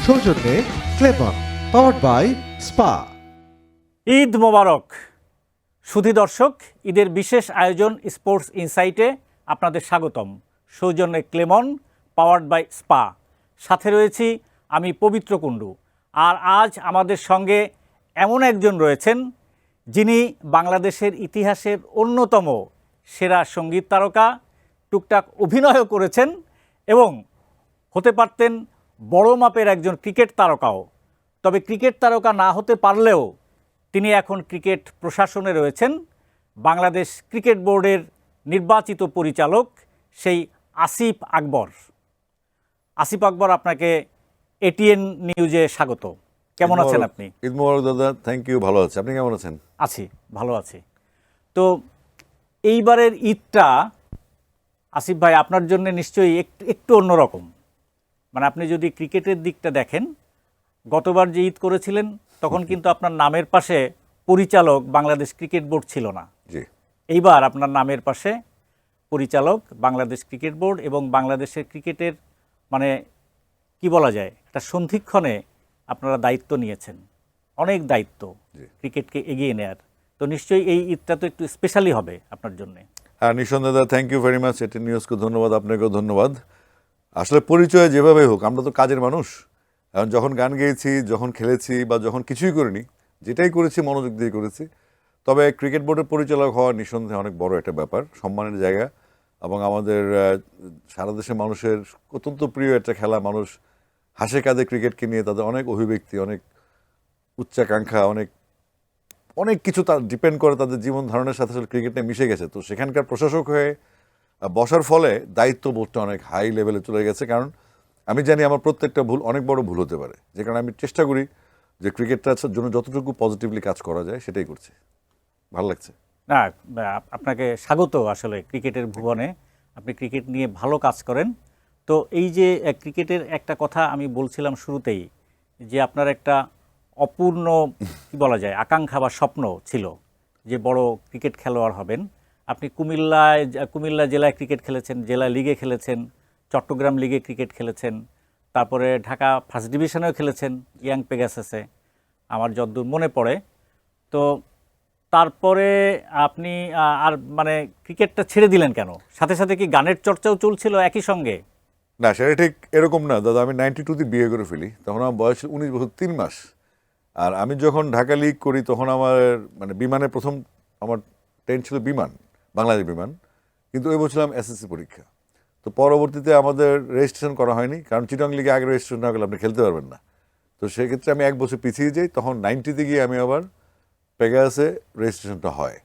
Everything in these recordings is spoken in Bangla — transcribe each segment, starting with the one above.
সৌজন্যে ক্লেমন, পাওয়ার্ড বাই স্পা। ঈদ মোবারক সুধী দর্শক, ঈদের বিশেষ আয়োজন স্পোর্টস ইনসাইটে আপনাদের স্বাগতম। সৌজন্যে ক্লেমন, পাওয়ার্ড বাই স্পা। সাথে রয়েছি আমি পবিত্র কুণ্ডু। আর আজ আমাদের সঙ্গে এমন একজন রয়েছেন যিনি বাংলাদেশের ইতিহাসের অন্যতম সেরা সঙ্গীত তারকা, টুকটাক অভিনয়ও করেছেন এবং হতে পারতেন বড় মাপের একজন ক্রিকেট তারকাও। তবে ক্রিকেট তারকা না হতে পারলেও তিনি এখন ক্রিকেট প্রশাসনে রয়েছেন, বাংলাদেশ ক্রিকেট বোর্ডের নির্বাচিত পরিচালক সেই আসিফ আকবর। আসিফ আকবর, আপনাকে এটিএন নিউজে স্বাগত। কেমন আছেন আপনি? ঈদ মোবারক দাদা, থ্যাংক ইউ। ভালো আছি, আপনি কেমন আছেন? আছি, ভালো আছি। তো এইবারের ঈদটা আসিফ ভাই আপনার জন্য নিশ্চয়ই একটু অন্যরকম। মানে আপনি যদি ক্রিকেটের দিকটা দেখেন, গতবার যে ঈদ করেছিলেন তখন কিন্তু আপনার নামের পাশে পরিচালক বাংলাদেশ ক্রিকেট বোর্ড ছিল না। জি। এইবার আপনার নামের পাশে পরিচালক বাংলাদেশ ক্রিকেট বোর্ড এবং বাংলাদেশের ক্রিকেটের মানে কি বলা যায় একটা সন্ধিক্ষণে আপনারা দায়িত্ব নিয়েছেন, অনেক দায়িত্ব ক্রিকেটকে এগিয়ে নেয়ার। তো নিশ্চয়ই এই ঈদটা তো একটু স্পেশালি হবে আপনার জন্যে। হ্যাঁ, নিঃসন্দেহে দাদা, থ্যাংক ইউ ভেরি মাচ। এটি নিউজকে ধন্যবাদ, আপনাকেও ধন্যবাদ। আসলে পরিচয় যেভাবে হোক, আমরা তো কাজের মানুষ। এখন যখন গান গেয়েছি, যখন খেলেছি বা যখন কিছুই করিনি, যেটাই করেছি মনোযোগ দিয়ে করেছি। তবে ক্রিকেট বোর্ডের পরিচালক হওয়া নিঃসন্দেহে অনেক বড় একটা ব্যাপার, সম্মানের জায়গা। এবং আমাদের সারা দেশের মানুষের অত্যন্ত প্রিয় একটা খেলা। মানুষ হাসে কাঁদে ক্রিকেটকে নিয়ে, তাদের অনেক অভিব্যক্তি, অনেক উচ্চাকাঙ্ক্ষা, অনেক অনেক কিছু তার ডিপেন্ড করে তাদের জীবন ধারণের সাথে সাথে ক্রিকেটে মিশে গেছে। তো সেখানকার প্রশাসক হয়ে বসার ফলে দায়িত্ববোধটা অনেক হাই লেভেলে চলে গেছে। কারণ আমি জানি আমার প্রত্যেকটা ভুল অনেক বড় ভুল হতে পারে, যে কারণে আমি চেষ্টা করি যে ক্রিকেটটার জন্য যতটুকু পজিটিভলি কাজ করা যায় সেটাই করছি। ভালো লাগছে। না, আপনাকে স্বাগত। আসলে ক্রিকেটের ভুবনে আপনি ক্রিকেট নিয়ে ভালো কাজ করেন। তো এই যে ক্রিকেটের একটা কথা আমি বলছিলাম শুরুতেই, যে আপনার একটা অপূর্ণ কি বলা যায় আকাঙ্ক্ষা বা স্বপ্ন ছিল যে বড় ক্রিকেট খেলোয়াড় হবেন। আপনি কুমিল্লা জেলায় ক্রিকেট খেলেছেন, জেলা লিগে খেলেছেন, চট্টগ্রাম লিগে ক্রিকেট খেলেছেন, তারপরে ঢাকা ফার্স্ট ডিভিশনেও খেলেছেন ইয়াং পেগাসাসে, আমার যতদূর মনে পড়ে। তো তারপরে আপনি আর মানে ক্রিকেটটা ছেড়ে দিলেন কেন? সাথে সাথে কি গানের চর্চাও চলছিল একই সঙ্গে? না, সেটা ঠিক এরকম না দাদা। আমি 92-তে বিয়ে করে ফেলি, তখন আমার বয়স 19 বছর 3 মাস। আর আমি যখন ঢাকা লিগ করি তখন আমার মানে বিমানে প্রথম আমার ট্রেন ছিল বিমান, বাংলাদেশ বিমান। কিন্তু ওই বলছিলাম এসএসসি পরীক্ষা। তো পরবর্তীতে আমাদের রেজিস্ট্রেশন করা হয়নি, কারণ চিটাং লিগে আগে রেজিস্ট্রেশন না করলে আপনি খেলতে পারবেন না। তো সেক্ষেত্রে আমি 1 বছর পিছিয়ে যাই। তখন 90-তে গিয়ে আমি আবার পেগাসে রেজিস্ট্রেশনটা হয়।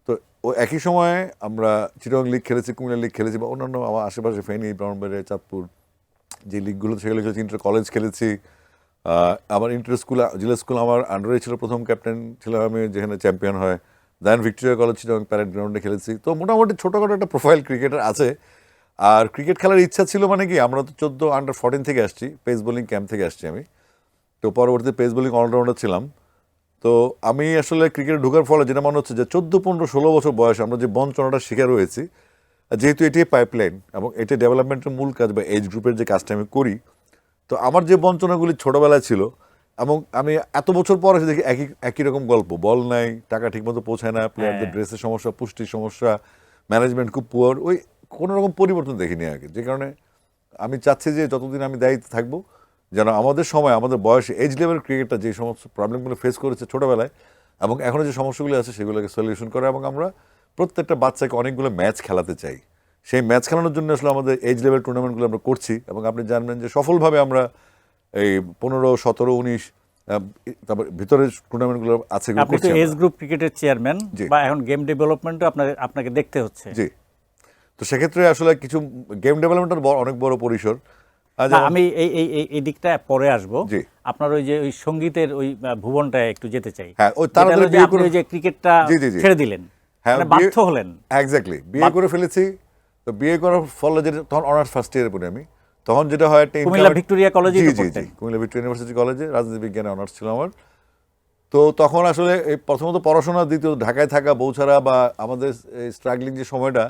তো ও একই সময়ে আমরা চিটাং লিগ খেলেছি, কুমিল্লা লিগ খেলেছি, বা অন্যান্য আমার আশেপাশে ফেনী, ব্রাহ্মণবাড়িয়া, চাঁদপুর যে লিগগুলো সেগুলো খেলেছি। ইন্টার কলেজ খেলেছি। আমার ইন্টার স্কুল, জিলা স্কুল আমার আন্ডারে ছিল, প্রথম ক্যাপ্টেন ছিলাম আমি, যেখানে চ্যাম্পিয়ন হয়। দেন ভিক্টোরিয়া কলেজ ছিল, আমি প্যারেড গ্রাউন্ডে খেলেছি। তো মোটামুটি ছোটোখাটো একটা প্রোফাইল ক্রিকেটার আছে। আর ক্রিকেট খেলার ইচ্ছা ছিল মানে কি, আমরা তো 14 আন্ডার 14 থেকে আসছি, পেস বোলিং ক্যাম্প থেকে আসছি আমি। তো পরবর্তীতে পেস বোলিং অলরাউন্ডার ছিলাম। তো আমি আসলে ক্রিকেটে ঢোকার ফলে যেটা মনে হচ্ছে যে 14, 15, 16 বছর বয়সে আমরা যে বঞ্চনাটার শিকার হয়েছি, যেহেতু এটি পাইপলাইন এবং এটি ডেভেলপমেন্টের মূল কাজ বা এজ গ্রুপের যে কাজটা আমি করি, তো আমার যে বঞ্চনাগুলি ছোটোবেলায় ছিল এবং আমি এত বছর পর এসে দেখি একই রকম গল্প। বল নাই, টাকা ঠিকমতো পৌঁছায় না, প্লেয়ারদের ড্রেসের সমস্যা, পুষ্টির সমস্যা, ম্যানেজমেন্ট খুব পুয়ার, ওই কোনো রকম পরিবর্তন দেখিনি আগে। যে কারণে আমি চাচ্ছি যে যতদিন আমি দায়িত্বে থাকবো, যেন আমাদের সময়, আমাদের বয়সে এজ লেভেল ক্রিকেটটা যে সমস্ত প্রবলেমগুলো ফেস করেছে ছোটোবেলায় এবং এখনও যে সমস্যাগুলো আছে সেগুলোকে সলিউশন করা, এবং আমরা প্রত্যেকটা বাচ্চাকে অনেকগুলো ম্যাচ খেলাতে চাই। সেই ম্যাচ খেলানোর জন্য আসলে আমাদের এজ লেভেল টুর্নামেন্টগুলো আমরা করছি। এবং আপনি জানবেন যে সফলভাবে আমরা এই 15, 17, 19 তারপর ভিতরের টুর্নামেন্টগুলো আছে। আপনি তো এজ গ্রুপ ক্রিকেটের চেয়ারম্যান, বা এখন গেম ডেভেলপমেন্টও আপনাকে দেখতে হচ্ছে। জি। তো সেক্ষেত্রে আসলে কিছু গেম ডেভেলপমেন্টের অনেক বড় পরিসর। আমি এই দিকটা পরে আসবো। আপনার ওই যে ওই সঙ্গীতের ওই ভুবনটা একটু যেতে চাই। হ্যাঁ, ওই তাড়াতাড়ি আপনি ওই যে ক্রিকেটটা ছেড়ে দিলেন, মানে বাধ্য হলেন। এক্স্যাক্টলি, বিয়ে করে ফেলেছি। তো বিয়ে করার ফলে যেটা, তখন অনার্স ফার্স্ট ইয়ারে পড়ি আমি। তখন যেটা হয়, কুমিল্লা ভিক্টোরিয়া কলেজে। জি, কুমিল্লা ভিক্টোরিয়া ইউনিভার্সিটি কলেজে রাজনীতি বিজ্ঞানে অনার্স ছিল আমার। তো তখন আসলে এই প্রথমত পড়াশোনা, দ্বিতীয় ঢাকায় থাকা, বউ ছাড়া বা আমাদের স্ট্রাগলিং যে সময়টা,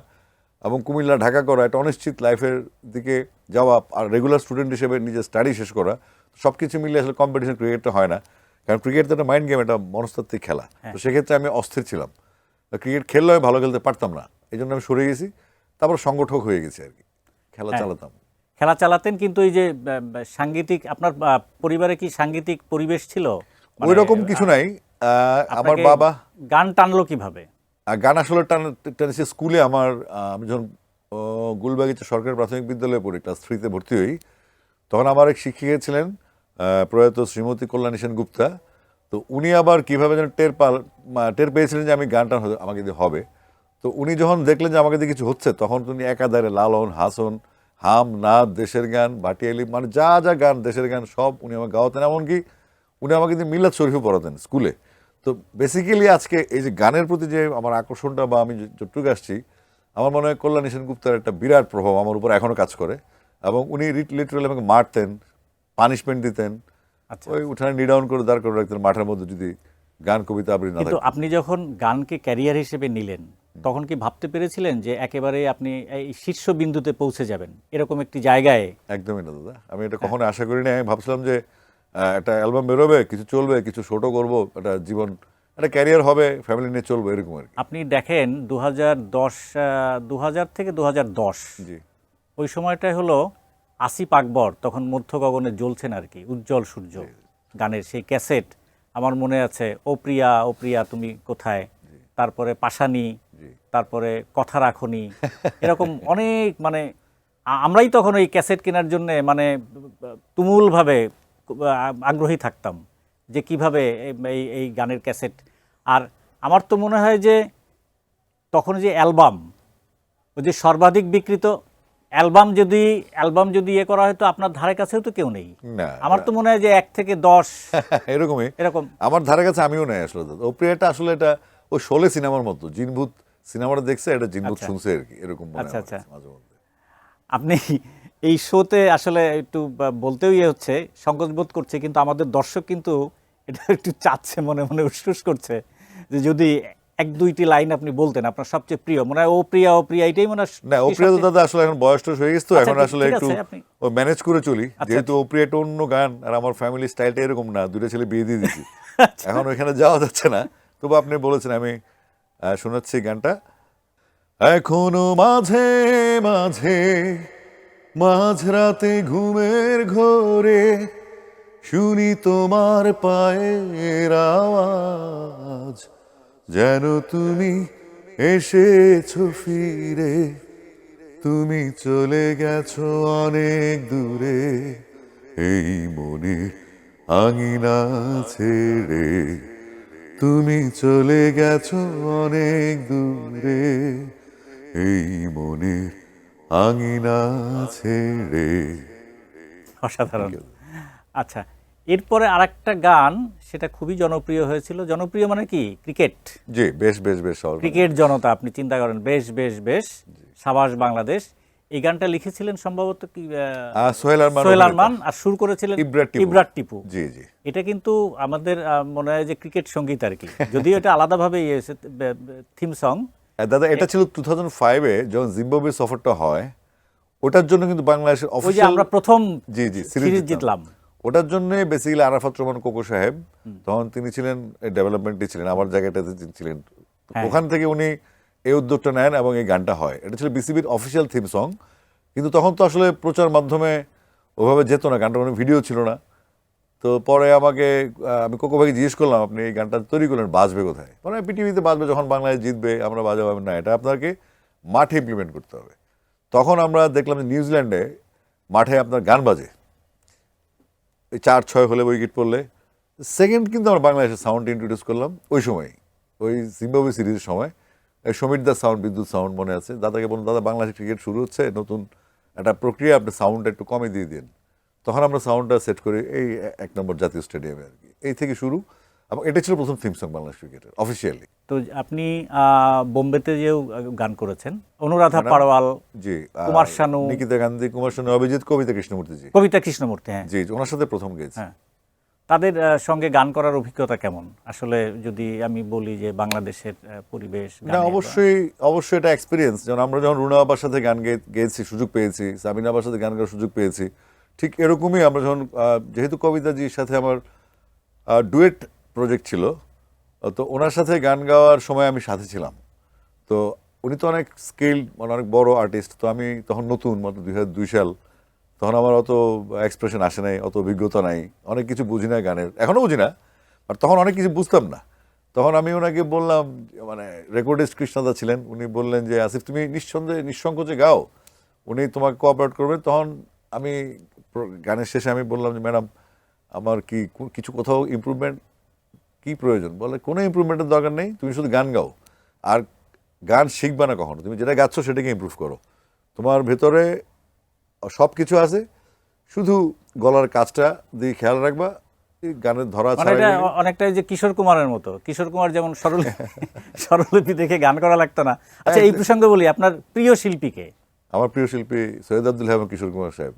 এবং কুমিল্লা ঢাকা করা একটা অনিশ্চিত লাইফের দিকে যাওয়া আর রেগুলার স্টুডেন্ট হিসেবে নিজের স্টাডি শেষ করা সব কিছু মিলিয়ে আসলে কম্পিটিশন ক্রিকেটটা হয় না, কারণ ক্রিকেট তো একটা মাইন্ড গেম, একটা মনস্তাত্ত্বিক খেলা। তো সেক্ষেত্রে আমি অস্থির ছিলাম, ক্রিকেট খেললেও ভালো খেলতে পারতাম না, এই জন্য আমি সরে গেছি। তারপর সংগঠক হয়ে গেছি আর কি, খেলা চালাতাম। খেলা চালাতেন, কিন্তু এই যে সাংগীতিক, আপনার পরিবারে কি সাংগীতিক পরিবেশ ছিল? ওই রকম কিছু নাই। আমার আপনাকে বাবা গান টানলো কিভাবে? গান আসলে টেনেছি স্কুলে। আমি যখন গুলবাগিচা সরকারি প্রাথমিক বিদ্যালয়ে পড়ি, ক্লাস 3-তে ভর্তি হই, তখন আমার এক শিক্ষিকা ছিলেন প্রয়াত শ্রীমতী কল্যাণী সেনগুপ্তা। তো উনি আবার কীভাবে যেন টের পেয়েছিলেন যে আমি গানটা আমাকে দিয়ে হবে। তো উনি যখন দেখলেন যে আমাকে দিয়ে কিছু হচ্ছে, তখন উনি একাধারে লালন, হাসন, হাম, নাদ, দেশের গান, ভাটিয়ালি, মানে যা যা গান দেশের গান সব উনি আমাকে গাওয়াতেন। এমনকি উনি আমাকে দিয়ে মিলাদ শরীফও পড়াতেন স্কুলে। তো বেসিক্যালি আজকে এই যে গানের প্রতি যে আমার আকর্ষণটা বা আমি যতটুকু আসছি, আমার মনে হয় কল্যাণী সেনগুপ্তার একটা বিরাট প্রভাব আমার উপর এখনও কাজ করে। এবং উনি লিটারালি আমাকে মারতেন, পানিশমেন্ট দিতেন, ওই উঠানে নিডাউন করে দাঁড় করে রাখতেন মাঠের মধ্যে যদি গান কবিতা আবৃত্তি না কিন্তু থাকতো। আপনি যখন গানকে ক্যারিয়ার হিসেবে নিলেন, তখন কি ভাবতে পেরেছিলেন যে একেবারে আপনি এই শীর্ষ বিন্দুতে পৌঁছে যাবেন এরকম একটি জায়গায়? একদমই না দাদা, আমি এটা কখনো আশা করি না। আমি ভাবছিলাম যে একটা অ্যালবাম বেরোবে, কিছু চলবে, কিছু শোটও করবো, একটা জীবন, একটা ক্যারিয়ার হবে, ফ্যামিলি নিয়ে চলবো, এরকম আর কি। আপনি দেখেন 2000 থেকে 2010 জি ওই সময়টাই হলো আসিফ আকবর তখন মধ্য গগনে জ্বলছেন আর কি, উজ্জ্বল সূর্য গানের সেই ক্যাসেট আমার মনে আছে। ও প্রিয়া ও প্রিয়া তুমি কোথায়, তারপরে পাশানি, তারপরে কথা রাখনি, এরকম অনেক, মানে আমরাই তখন ওই ক্যাসেট কেনার জন্য মানে তুমুলভাবে আগ্রহী থাকতাম যে কিভাবে এই এই গানের ক্যাসেট। আর আমার তো মনে হয় যে তখন যে অ্যালবাম, ওই যে সর্বাধিক বিক্রিত অ্যালবাম যদি ইয়ে করা হয়, তো আপনার ধারে কাছেও তো কেউ নেই। না, আমার তো মনে হয় যে 1 থেকে 10 এরকমই এরকম। আমার ধারে কাছে আমিও নাই আসলে দাদা। ও প্রিয়াটা আসলে এটা ওই শোলে সিনেমার মতো, জিনভূত সিনেমাটা দেখছে, এটা জিনভূত শুনছে আর কি, এরকম মনে হয় আমার কাছে মাঝে মধ্যে। আপনি এই শোতে আসলে একটু বলতেও ইয়ে হচ্ছে, সংকোচ বোধ করছে, কিন্তু আমাদের দর্শক কিন্তু এটা একটু চাচ্ছে, মনে মনে উসুস করছে যে যদি 1-2টি লাইন আপনি বলতেন আপনার সবচেয়ে প্রিয়। মনে হয় ও প্রিয়া ও প্রিয়া এটাই মনে হয়। না, ও প্রিয়া তো দাদা আসলে এখন বয়স টয়স হয়ে গেছে, তো আচ্ছা, এখন আসলে ঠিক একটু আছে, আপনি ও ম্যানেজ করে চলি, আচ্ছা, যেহেতু ও প্রিয়াটা অন্য গান আর আমার ফ্যামিলি স্টাইলটা এরকম না, দুটো ছেলে বিয়ে দিয়ে দিচ্ছি, এখন ওইখানে যাওয়া যাচ্ছে না। তবু আপনি বলেছেন, আমি শোনাচ্ছি গানটা। এখনো মাঝে মাঝে মাঝরাতে ঘুমের ঘোরে শুনি তোমার পায়ের আওয়াজ, যেন তুমি এসেছো ফিরে, তুমি চলে গেছো অনেক দূরে, এই মনের আঙিনা ছেড়ে, তুমি চলে গেছো অনেক দূরে, এই মনের আঙিনা ছেড়ে। অসাধারণ। আচ্ছা, এরপরে আরেকটা গান, সেটা খুবই জনপ্রিয় হয়েছিল। জনপ্রিয় মানে কি, ক্রিকেট। জি, বেশ বেশ বেশ সহজ। ক্রিকেট জনতা, আপনি চিন্তা করেন, বেশ বেশ বেশ, সাবাস বাংলাদেশ। এই গানটা লিখেছিলেন সম্ভবত কি সোহেল আরমান, আর সুর করেছিলেন ইবরাট টিপু। জি জি, এটা কিন্তু আমাদের মনে হয় যে ক্রিকেট সঙ্গীত আর কি, যদিও এটা আলাদাভাবে থিম সং। দাদা এটা ছিল 2005-এ যখন জিম্বাবুয়ে সফরটা হয়, ওটার জন্য কিন্তু বাংলাদেশের অফিশিয়াল আমরা প্রথম জি জি সিরিজ জিতলাম, ওটার জন্য বেসিক্যালি আরাফাত রহমান কোকো সাহেব, তখন তিনি ছিলেন ডেভেলপমেন্টে ছিলেন, আমার জায়গাটাতে ছিলেন, ওখান থেকে উনি এই উদ্যোগটা নেন এবং এই গানটা হয়। এটা ছিল বিসিবির অফিসিয়াল থিম সং, কিন্তু তখন তো আসলে প্রচার মাধ্যমে ওভাবে যেত না, গানটার কোনো ভিডিও ছিল না। তো পরে আমি কোকো ভাইকে জিজ্ঞেস করলাম, আপনি এই গানটা তৈরি করলেন, বাজবে কোথায়? মানে পৃথিবীতে বাজবে, যখন বাংলাদেশ জিতবে আমরা বাজাবো না, এটা আপনাকে মাঠে ইমপ্লিমেন্ট করতে হবে। তখন আমরা দেখলাম যে নিউজিল্যান্ডে মাঠে আপনার গান বাজে, 4-6 হলে উইকেট পড়লে। সেকেন্ড কিন্তু আমরা বাংলাদেশের সাউন্ড ইন্ট্রোডিউস করলাম ওই সময়, ওই জিম্বাবুয়ে সিরিজের সময়। সমীর দাস সাউন্ড, বিদ্যুৎ সাউন্ড মনে আছে। দাদাকে বলুন, দাদা বাংলাদেশের ক্রিকেট শুরু হচ্ছে, নতুন একটা প্রক্রিয়া, আপনি সাউন্ডটা একটু কমে দিয়ে দিন। তখন আমরা সাউন্ডটা সেট করি এই 1 নম্বর জাতীয় স্টেডিয়ামে আর কি, এই থেকে শুরু। এবং এটা ছিল প্রথম থিম সং বাংলাদেশ ক্রিকেটের অফিসিয়ালি। তো আপনি বোম্বেতে যেও গান করেছেন, অনুরাধা পাড়ওয়াল, জি, কুমার শানু, নিকিতা গান্ধী, কুমার শানু, অভিজিৎ, কবিতা কৃষ্ণমূর্তি জি, কবিতা কৃষ্ণমূর্তি, হ্যাঁ জি, ওনার সাথে প্রথম গেছি। হ্যাঁ। তাদের সঙ্গে গান করার অভিজ্ঞতা কেমন? আসলে যদি আমি বলি যে বাংলাদেশের পরিবেশ না, গানের, অবশ্যই এটা এক্সপিরিয়েন্স। যেমন আমরা যখন রুনা আপার সাথে গান গেয়েছি, সুযোগ পেয়েছি, সাবিনা আপার সাথে গান গাওয়ার সুযোগ পেয়েছি, ঠিক এরকমই আমরা যখন যেহেতু কবিতাজির সাথে আমার ডুয়েট প্রজেক্ট ছিল, তো ওনার সাথে গান গাওয়ার সময় আমি সাথে ছিলাম। তো উনি তো অনেক স্কিল্ড, মানে অনেক বড় আর্টিস্ট। তো আমি তখন নতুন, মাত্র 2002 সাল, তখন আমার অত এক্সপ্রেশন আসে নাই, অত অভিজ্ঞতা নাই, অনেক কিছু বুঝি না গানের, এখনও বুঝি না, আর তখন অনেক কিছু বুঝতাম না। তখন আমি ওনাকে বললাম, মানে রেকর্ডিস্ট কৃষ্ণদা ছিলেন, উনি বললেন যে আসিফ তুমি নিঃসংকোচে গাও, উনি তোমাকে কোঅপারেট করবেন। তখন আমি গানের শেষে আমি বললাম যে ম্যাডাম আমার কি কিছু কোথাও ইমপ্রুভমেন্ট কি প্রয়োজন? বলে কোনো ইমপ্রুভমেন্টের দরকার নেই, তুমি শুধু গান গাও, আর গান শিখবা না কখনো, তুমি যেটা গাচ্ছ সেটাকে ইমপ্রুভ করো, তোমার ভেতরে সব কিছু আছে, শুধু গলার কাজটা দিয়ে খেয়াল রাখবা, গানের ধরা মানে এটা ছাড়া। অনেকটাই যে কিশোর কুমারের মতো। কিশোর কুমার যেমন স্বরলিপি দেখে গান করা লাগতো না। আচ্ছা, এই প্রসঙ্গে বলি, আপনার প্রিয় শিল্পীকে? আমার প্রিয় শিল্পী সৈয়দ আব্দুল হাদি এবং কিশোর কুমার সাহেব।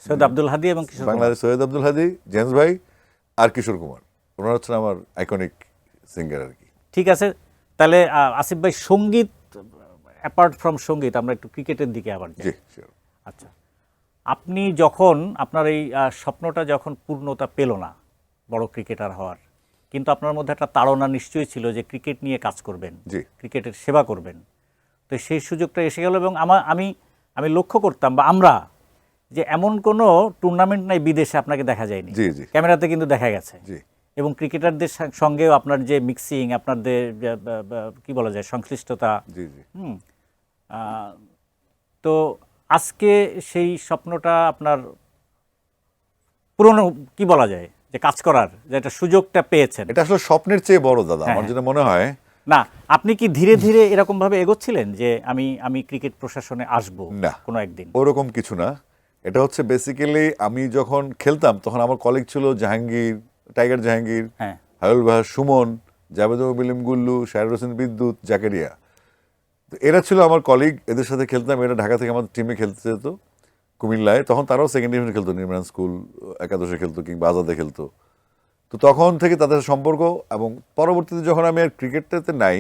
সৈয়দ আব্দুল হাদি এবং কিশোর কুমার। বাংলাদেশ সৈয়দ আব্দুল হাদি, জেমস ভাই আর কিশোর কুমার, ওনারা হচ্ছেন আমার আইকনিক সিঙ্গার আর কি। ঠিক আছে, তাহলে আসিফ ভাই, সঙ্গীত, অ্যাপার্ট ফ্রম সঙ্গীত, আমরা একটু ক্রিকেটের দিকে আবার যাই। জি, শিওর। আচ্ছা, আপনি যখন আপনার এই স্বপ্নটা যখন পূর্ণতা পেল না বড় ক্রিকেটার হওয়ার, কিন্তু আপনার মধ্যে একটা তাড়না নিশ্চয়ই ছিল যে ক্রিকেট নিয়ে কাজ করবেন, জি। ক্রিকেটের সেবা করবেন। তো সেই সুযোগটা এসে গেল, এবং আমি লক্ষ্য করতাম, বা আমরা, যে এমন কোনো টুর্নামেন্ট নাই বিদেশে আপনাকে দেখা যায়নি। জি, জি। ক্যামেরাতে কিন্তু দেখা গেছে। জি। এবং ক্রিকেটারদের সঙ্গেও আপনার যে মিক্সিং, আপনাদের কি বলা যায়, সংশ্লিষ্টতা। জি, জি। তো আজকে সেই স্বপ্নটা আপনার পুরনো, কি বলা যায়, যে কাজ করার যে একটা সুযোগটা পেয়েছেন। এটা আসলে স্বপ্নের চেয়ে বড় দাদা, আমার হ্যাঁ। যেটা মনে হয়। না, আপনি কি ধীরে ধীরে এরকম ভাবে এগোচ্ছিলেন যে আমি ক্রিকেট প্রশাসনে আসবো না, কোনো একদিন? ওরকম কিছু না। এটা হচ্ছে বেসিক্যালি আমি যখন খেলতাম তখন আমার কলিগ ছিল জাহাঙ্গীর, টাইগার জাহাঙ্গীর, হ্যাঁ। হায়ুল ভাই, সুমন, জাভেদ বিলিম গুল্লু, শাহরুর হোসেন বিদ্যুৎ, জাকারিয়া। তো এরা ছিল আমার কলিগ, এদের সাথে খেলতাম। এরা ঢাকা থেকে আমাদের টিমে খেলতে যেত কুমিল্লায়, তখন তারাও সেকেন্ড ডিভিশনে খেলতো, নির্মাণ স্কুল একাদশে খেলতো কিংবা আজাদে খেলতো। তো তখন থেকে তাদের সম্পর্ক, এবং পরবর্তীতে যখন আমি আর ক্রিকেটটাতে নাই,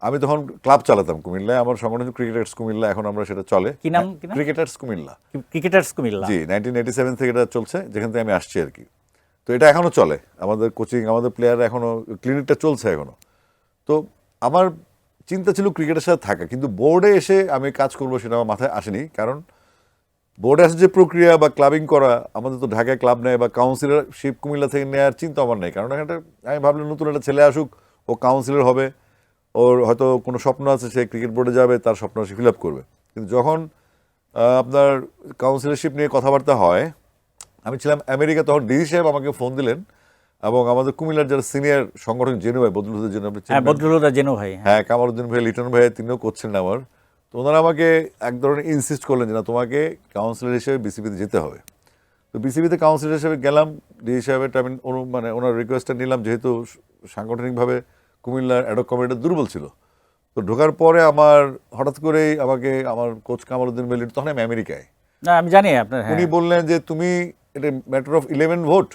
আমি তখন ক্লাব চালাতাম কুমিল্লায়, আমার সংগঠন ক্রিকেটার্স কুমিল্লা, এখন আমরা সেটা চলে। কি নাম? ক্রিকেটার্স কুমিল্লা। ক্রিকেটার্স কুমিল্লা। জি, 1987 থেকে এটা চলছে, যেখান থেকে আমি আসছি আর কি। তো এটা এখনো চলে, আমাদের কোচিং, আমাদের প্লেয়ার এখনো, ক্লিনিকটা চলছে এখনো। তো আমার চিন্তা ছিল ক্রিকেটের সাথে থাকা, কিন্তু বোর্ডে এসে আমি কাজ করবো সেটা আমার মাথায় আসেনি। কারণ বোর্ডে আসে যে প্রক্রিয়া বা ক্লাবিং করা, আমাদের তো ঢাকায় ক্লাব নেয় বা কাউন্সিলরশিপ কুমিল্লা থেকে নেওয়ার চিন্তা আমার নেই। কারণ এখানটা আমি ভাবলাম নতুন একটা ছেলে আসুক, ও কাউন্সিলর হবে, ওর হয়তো কোনো স্বপ্ন আছে, সে ক্রিকেট বোর্ডে যাবে, তার স্বপ্ন সে ফিল আপ করবে। কিন্তু যখন আপনার কাউন্সিলরশিপ নিয়ে কথাবার্তা হয়, আমি ছিলাম আমেরিকা, তখন ডিসি সাহেব আমাকে ফোন দিলেন, এবং আমাদের কুমিল্লার যারা সিনিয়র সংগঠন জেনু ভাই, বদরুল জেনু, হ্যাঁ, বদরুল জেনু ভাই, হ্যাঁ, কামারুদ্দিন ভাই, লিটন ভাই, তিনিও করছেন আমার। তো ওনারা আমাকে এক ধরনের ইনসিস্ট করলেন যে না, তোমাকে কাউন্সিলর হিসেবে বিসিবিতে যেতে হবে। তো বিসিবিতে কাউন্সিলর হিসেবে গেলাম, ডিসি সাহেবের আমি মানে ওনার রিকোয়েস্টটা নিলাম, যেহেতু সাংগঠনিকভাবে কুমিল্লার অ্যাডক কমিটিটা দুর্বল ছিল। তো ঢোকার পরে আমার হঠাৎ করেই আমাকে আমার কোচ কামারুদ্দিন ভাই, তখন আমি আমেরিকায়, না আমি জানি আপনার, উনি বললেন যে তুমি, এটা ম্যাটার অফ 11 ভোট,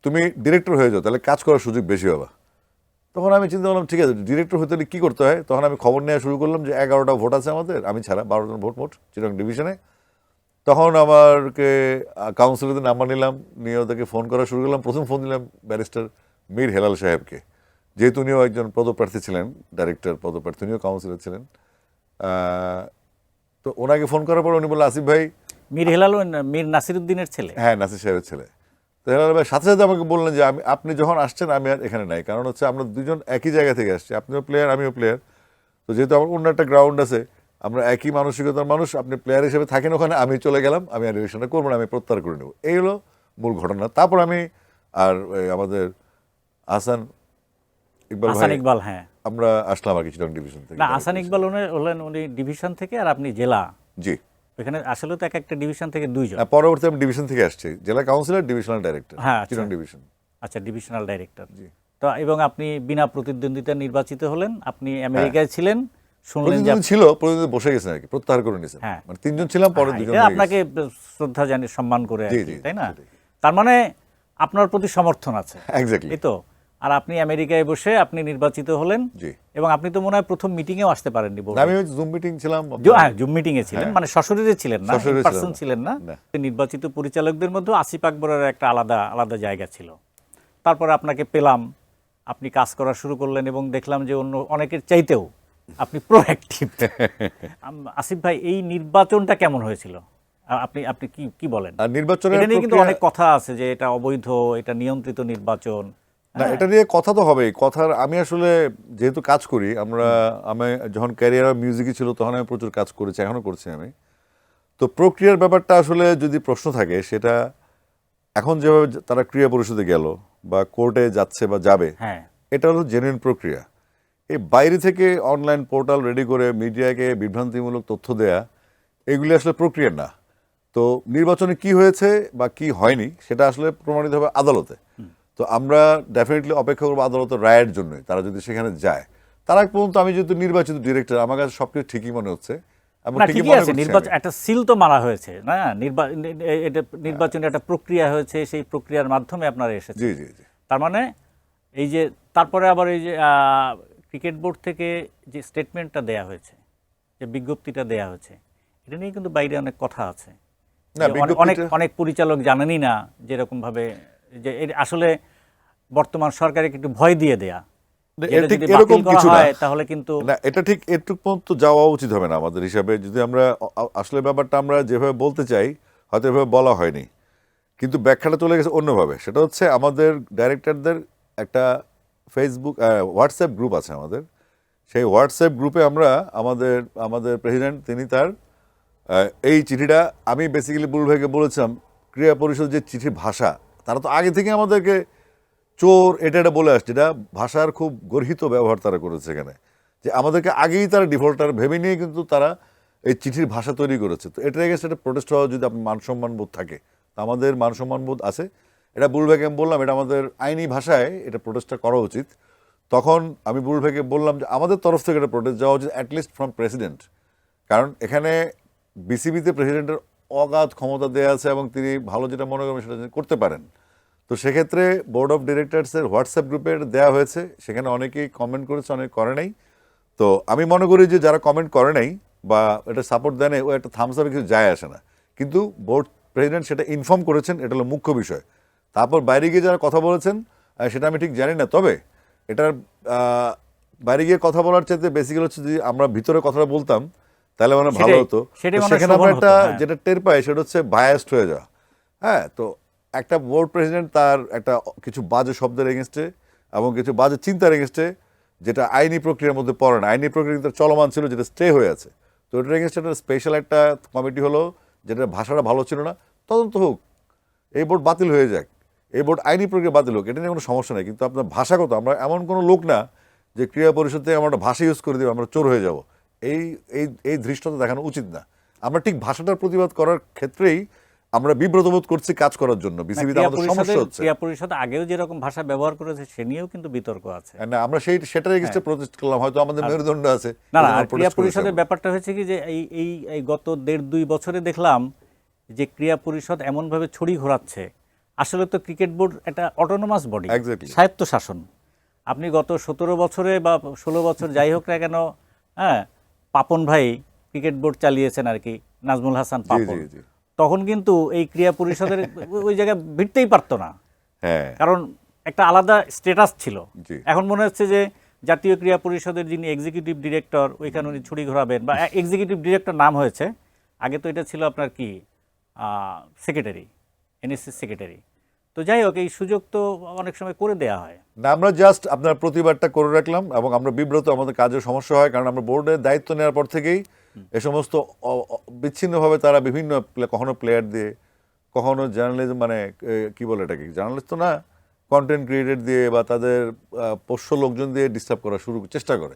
তুমি ডিরেক্টর হয়ে যাও, তাহলে কাজ করার সুযোগ বেশি হবে। তখন আমি চিন্তা করলাম, ঠিক আছে, ডিরেক্টর হতে হলে কী করতে হয়। তখন আমি খবর নেওয়া শুরু করলাম যে 11টা ভোট আছে আমাদের, আমি ছাড়া 12 জন ভোট মোট চিটাগং ডিভিশনে। তখন আমারকে কাউন্সিলরদের নাম্বার নিলাম, নিয়ে ওদেরকে ফোন করা শুরু করলাম। প্রথম ফোন দিলাম ব্যারিস্টার মীর হেলাল সাহেবকে, যেহেতু উনিও একজন পদপ্রার্থী ছিলেন, ডাইরেক্টর পদপ্রার্থী, উনিও কাউন্সিলর ছিলেন। তো ওনাকে ফোন করার পর উনি বললেন, আসিফ ভাই। মীর হেলাল মীর নাসিরউদ্দিনের ছেলে? হ্যাঁ, নাসির সাহেবের ছেলে। তো হেলাল ভাই সাথে সাথে আমাকে বললেন যে আপনি যখন আসছেন আমি আর এখানে নাই, কারণ হচ্ছে আমরা দুজন একই জায়গা থেকে আসছি, আপনিও প্লেয়ার আমিও প্লেয়ার। তো যেহেতু আমার অন্য একটা গ্রাউন্ড আছে, আমরা একই মানসিকতার মানুষ, আপনি প্লেয়ার হিসেবে থাকেন ওখানে, আমি চলে গেলাম, আমি আর রিলেশনটা করবো না, আমি প্রত্যাহার করে নেব। এই হলো মূল ঘটনা। তারপর আমি আর আমাদের আহসান ইকবাল ভাই, হ্যাঁ, আমরা আসলাম আর কি চিটাগং ডিভিশন থেকে। না, আহসান ইকবাল হলেন উনি ডিভিশন থেকে, আর আপনি জেলা। জি, এখানে আসলে তো একটা ডিভিশন থেকে দুইজন। পরবর্তী আমি ডিভিশন থেকে আসছি, জেলা কাউন্সিলর, ডিভিশনাল ডাইরেক্টর, হ্যাঁ, চিটাগং ডিভিশন। আচ্ছা, ডিভিশনাল ডাইরেক্টর। জি। তো এবং আপনি বিনা প্রতিদ্বন্দ্বিতা নির্বাচিত হলেন। আপনি আমেরিকায় ছিলেন, শুনলেন যে ছিল, প্রতিনিধি বসে গেছেন আর কি, প্রত্যাহার করে নিয়েছেন। হ্যাঁ। মানে 3 জন ছিলাম, পরে 2 জন এটা আপনাকে শ্রদ্ধা জানিয়ে সম্মান করে আর জি, কি, জি, তাই না? সেটাই। তার মানে আপনার প্রতি সমর্থন আছে, এক্স্যাক্টলি। এই তো। আর আপনি আমেরিকায় বসে আপনি নির্বাচিত হলেন, জি। এবং আপনি তো মনে হয় প্রথম মিটিংয়েও আসতে পারেননি বোর্ডে। আমি জুম মিটিং ছিলাম, জুম মিটিং এ ছিলেন, হ্যাঁ। মানে সশরীরে ছিলেন না, সশরীরে পার্সন ছিলাম ছিলেন না। না। নির্বাচিত পরিচালকদের মধ্যে আসিফ আকবরের একটা আলাদা আলাদা জায়গা ছিল। তারপরে আপনাকে পেলাম, আপনি কাজ করা শুরু করলেন এবং দেখলাম যে অন্য অনেকের চাইতেও আপনি প্রোঅ্যাক্টিভ। আসিফ ভাই, এই নির্বাচনটা কেমন হয়েছিল? আপনি আপনি কি কি বলেন? আর নির্বাচনের এটা নিয়ে কিন্তু প্রক্রিয়া- অনেক কথা আছে যে এটা অবৈধ, এটা নিয়ন্ত্রিত নির্বাচন। না, এটা নিয়ে কথা তো হবেই। কথার আমি আসলে যেহেতু কাজ করি, আমি যখন ক্যারিয়ার মিউজিকই ছিল তখন আমি প্রচুর কাজ করেছি, এখনো করছি আমি। তো প্রক্রিয়ার ব্যাপারটা আসলে যদি প্রশ্ন থাকে, সেটা এখন যেভাবে তারা ক্রিয়া পরিষদে গেল বা কোর্টে যাচ্ছে বা যাবে, হ্যাঁ, এটা হলো জেনুইন প্রক্রিয়া। এই বাইরে থেকে অনলাইন পোর্টাল রেডি করে মিডিয়াকে বিভ্রান্তিমূলক তথ্য দেয়া, এগুলি আসলে প্রক্রিয়া না। তো নির্বাচনে কি হয়েছে বা কি হয়নি সেটা আসলে প্রমাণিত হবে আদালতে। তো আমরা ডেফিনেটলি অপেক্ষা করবো আদালতের রায়ের জন্য, তারা যদি সেখানে যায়। তার আগ পর্যন্ত আমি যেহেতু নির্বাচিত ডিরেক্টর, আমার কাছে সবকিছু ঠিকই মনে হচ্ছে এবং না ঠিকই ঠিকই মনে আছে, করছি নির্বাচন আমি। একটা সিল তো মারা হয়েছে না, এটা নির্বাচনে একটা প্রক্রিয়া হয়েছে, সেই প্রক্রিয়ার মাধ্যমে আপনারা এসেছেন। জি জি জি। তার মানে এই যে তারপরে আবার এই যে ক্রিকেট বোর্ড থেকে যে স্টেটমেন্টটা দেয়া হয়েছে, যে বিজ্ঞপ্তিটা দেয়া হয়েছে, এটা নিয়ে কিন্তু বাইরে অনেক কথা আছে। না, যে অনেক বিজ্ঞপ্তিটা- অনেক পরিচালক জানেনই না যেরকম ভাবে যে আসলে বর্তমান সরকারকে একটু ভয় দিয়ে দেয়া, এটা যেটা ঠিক যদি এরকম বাতিল করা কিছু না। হয় তাহলে কিন্তু না, এটা ঠিক এটুক পর্যন্ত যাওয়া উচিত হবে না আমাদের হিসাবে। যদি আমরা আসলে ব্যাপারটা আমরা যেভাবে বলতে চাই, হয়তো এভাবে বলা হয়নি, কিন্তু ব্যাখ্যাটা চলে গেছে অন্যভাবে। সেটা হচ্ছে আমাদের ডাইরেক্টরদের একটা ফেসবুক হোয়াটসঅ্যাপ গ্রুপ আছে আমাদের। সেই হোয়াটসঅ্যাপ গ্রুপে আমরা আমাদের প্রেসিডেন্ট তিনি তার এই চিঠিটা, আমি বেসিক্যালি বুলবুল ভাইকে বলেছিলাম, ক্রিয়া পরিষদ যে চিঠির ভাষা, তারা তো আগে থেকে আমাদেরকে চোর এটা বলে আসছে। এটা ভাষার খুব গর্হিত ব্যবহার তারা করেছে এখানে, যে আমাদেরকে আগেই তারা ডিফল্টার ভেবে নিয়ে কিন্তু তারা এই চিঠির ভাষা তৈরি করেছে। তো এটার এগেন্সট একটা প্রোটেস্ট হওয়া, যদি আপনার মান সম্মান বোধ থাকে, তা আমাদের মান সম্মান বোধ আছে। এটা বুলবুল ভাইকে আমি বললাম, এটা আমাদের আইনি ভাষায় এটা প্রোটেস্টটা করা উচিত। তখন আমি বুলবুল ভাইকে বললাম যে আমাদের তরফ থেকে এটা প্রোটেস্ট যাওয়া উচিত, অ্যাটলিস্ট ফ্রম প্রেসিডেন্ট। কারণ এখানে বিসিবিতে প্রেসিডেন্টের অগাধ ক্ষমতা দেওয়া আছে এবং তিনি ভালো যেটা মনে করেন সেটা করতে পারেন। তো সেক্ষেত্রে বোর্ড অফ ডিরেক্টরসের হোয়াটসঅ্যাপ গ্রুপে দেওয়া হয়েছে, সেখানে অনেকেই কমেন্ট করেছে, অনেকে করে নাই। তো আমি মনে করি যে যারা কমেন্ট করে নাই বা এটা সাপোর্ট দেয় নাই, ও একটা থামস আপে কিছু যায় আসে না। কিন্তু বোর্ড প্রেসিডেন্ট সেটা ইনফর্ম করেছেন, এটা হলো মুখ্য বিষয়। তারপর বাইরে গিয়ে যারা কথা বলেছেন সেটা আমি ঠিক জানি না। তবে এটার বাইরে গিয়ে কথা বলার চাইতে বেসিক্যালি হচ্ছে যদি আমরা ভিতরে কথাটা বলতাম তাহলে মানে ভালো সেটাই- হতো। সেটাই তো মনে হয় সেখানে আমরা শোভন একটা হতো, হ্যাঁ। যেটা টের পাই সেটা হচ্ছে বায়াসড হয়ে যাওয়া। হ্যাঁ, তো একটা বোর্ড প্রেসিডেন্ট তার একটা কিছু বাজে শব্দের এগেনস্টে এবং কিছু বাজে চিন্তার এগেনস্টে, যেটা আইনি প্রক্রিয়ার মধ্যে পড়ে না, আইনি প্রক্রিয়া কিন্তু চলমান ছিল, যেটা স্টে হয়ে আছে। তো ওটার এগেনস্টে একটা স্পেশাল একটা কমিটি হলো, যেটা ভাষাটা ভালো ছিল না, তদন্ত হোক, এই বোর্ড বাতিল হয়ে যাক, এই বোর্ড আইনি প্রক্রিয়া বাতিল হোক, এটা নিয়ে কোনো সমস্যা নেই। কিন্তু আপনার ভাষাগত, আমরা এমন কোনো লোক না যে ক্রিয়া পরিষদ থেকে আমরা একটা ভাষা ইউজ করে দিব, আমরা চোর হয়ে যাব, এই এই এই ধৃষ্টতা দেখানো উচিত না। আমরা ঠিক ভাষাটার প্রতিবাদ করার ক্ষেত্রেই আমরা বিব্রত বোধ করছি কাজ করার জন্য। বিসিবিতে আমাদের সমস্যা হচ্ছে। ক্রিয়া পরিষদ আগেও যেরকম ভাষা ব্যবহার করেছে সে নিয়েও কিন্তু বিতর্ক আছে। না, আমরা সেটার এগেইনস্টে প্রোটেস্ট করলাম, হয়তো আমাদের মেরুদণ্ড আছে। না না, এই জন্য আর ক্রিয়া protest করেছি পরিষদের আমরা। ব্যাপারটা হয়েছে কি যে এই গত 1.5-2 বছরে দেখলাম যে ক্রিয়া পরিষদ এমনভাবে ছড়ি ঘোরাচ্ছে। আসলে তো ক্রিকেট বোর্ড একটা অটোনোমাস বডি, Exactly. স্বায়ত্ত শাসন। আপনি গত 17 বছরে বা 16 বছর যাই হোক না কেন, হ্যাঁ, পাপন ভাই ক্রিকেট বোর্ড চালিয়েছেন আর কি, নাজমুল হাসান জি পাপন। জি জি। তখন কিন্তু এই ক্রিয়া পরিষদের ওই জায়গায় ভিড়তেই পারতো না, হ্যাঁ, কারণ একটা আলাদা স্ট্যাটাস ছিল। জি। এখন মনে হচ্ছে যে জাতীয় ক্রীড়া পরিষদের যিনি এক্সিকিউটিভ ডিরেক্টর, ওইখানে উনি ছুরি ঘোরাবেন, বা এক্সিকিউটিভ ডিরেক্টর নাম হয়েছে, আগে তো এটা ছিল আপনার কি সেক্রেটারি, এনএসসি সেক্রেটারি। তো যাই হোক, এই সুযোগ তো অনেক সময় করে দেয়া হয়। না, আমরা জাস্ট আপনার প্রতিবাদটা করে রাখলাম এবং আমরা বিব্রত, আমাদের কাজের সমস্যা হয়, কারণ আমরা বোর্ডের দায়িত্ব নেওয়ার পর থেকেই এ সমস্ত বিচ্ছিন্নভাবে তারা বিভিন্ন কখনো প্লেয়ার দিয়ে, কখনো জার্নালিজম, মানে কি বলে এটাকে, জার্নালিস্ট তো না, কন্টেন্ট ক্রিয়েটর দিয়ে বা তাদের পোষ্য লোকজন দিয়ে ডিস্টার্ব করা চেষ্টা করে।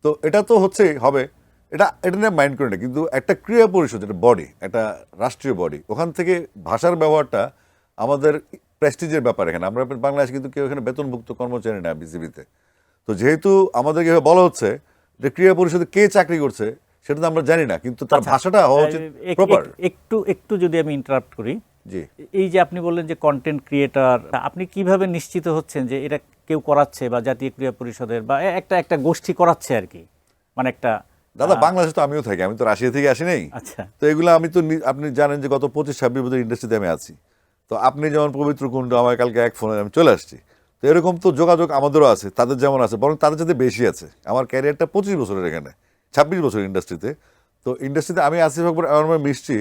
তো এটা তো হচ্ছেই হবে, এটা নিয়ে মাইন্ড করে না। কিন্তু একটা ক্রীড়া পরিষদ, একটা বডি, একটা রাষ্ট্রীয় বডি, ওখান থেকে ভাষার ব্যবহারটা আমাদের প্রেস্টিজের ব্যাপার। এখানে আমরা বাংলাদেশে কিন্তু কেউ এখানে বেতনভুক্ত কর্মচারী না বিসিবিতে। তো যেহেতু আমাদেরকে এভাবে বলা হচ্ছে যে ক্রীড়া পরিষদে কে চাকরি করছে সেটা তো আমরা জানি না, কিন্তু তার ভাষাটা হওয়া উচিত এক- প্রপার। এক- একটু একটু যদি আমি ইন্টারাপ্ট করি, জি। এই যে আপনি বললেন যে কন্টেন্ট ক্রিয়েটর, আপনি কিভাবে নিশ্চিত হচ্ছেন যে এটা কেউ করাচ্ছে বা জাতীয় ক্রীড়া পরিষদের বা একটা গোষ্ঠী করাচ্ছে আর কি, মানে একটা দাদা বাংলাদেশে তো আমিও থাকি, আমি তো রাশিয়া থেকে আসি নাই। আচ্ছা তো এগুলো আমি তো আপনি জানেন যে গত 25-26 বছর ইন্ডাস্ট্রিতে আমি আছি। তো আপনি যেমন পবিত্র কুণ্ড, আমার কালকে এক ফোনে আমি চলে আসছি। তো এরকম তো যোগাযোগ আমাদেরও আছে, তাদের যেমন আছে, বরং তাদের সাথে বেশি আছে। আমার ক্যারিয়ারটা 25 বছরের এখানে, 26 বছর ইন্ডাস্ট্রিতে। তো ইন্ডাস্ট্রিতে আমি আসিফ আকবর এমনভাবে মিশছি,